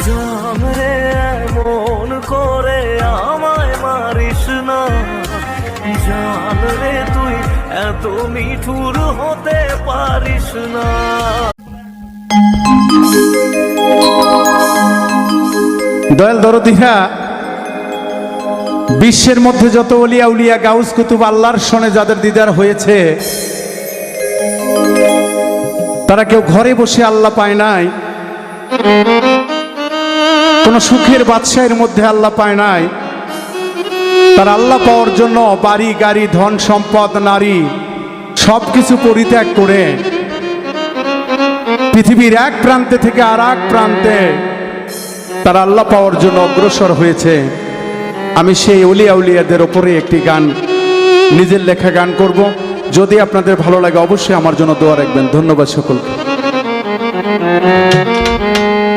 জান রে এমন করে আমায় মারিস না, জান রে তুই এত নিঠুর হতে পারিস না। দয়াল দরদিহা, বিশ্বের মধ্যে যত ওলিয়া উলিয়া গাউস কুতুব আল্লাহর সনে যাদের দিদার হয়েছে, তারা কেউ ঘরে বসে আল্লাহ পায় নাই, কোন সুখের বাদশাহের মধ্যে আল্লাহ পায় নাই। তারা আল্লাহ পাওয়ার জন্য বাড়ি গাড়ি ধন সম্পদ নারী সবকিছু পরিত্যাগ করে পৃথিবীর এক প্রান্তে থেকে আর এক প্রান্তে তারা আল্লাহ পাওয়ার জন্য অগ্রসর হয়েছে। আমি সেই ওলিয়া উলিয়াদের ওপরে একটি গান, নিজের লেখা গান করব। যদি আপনাদের ভালো লাগে অবশ্যই আমার জন্য দোয়া রাখবেন। ধন্যবাদ সকলকে।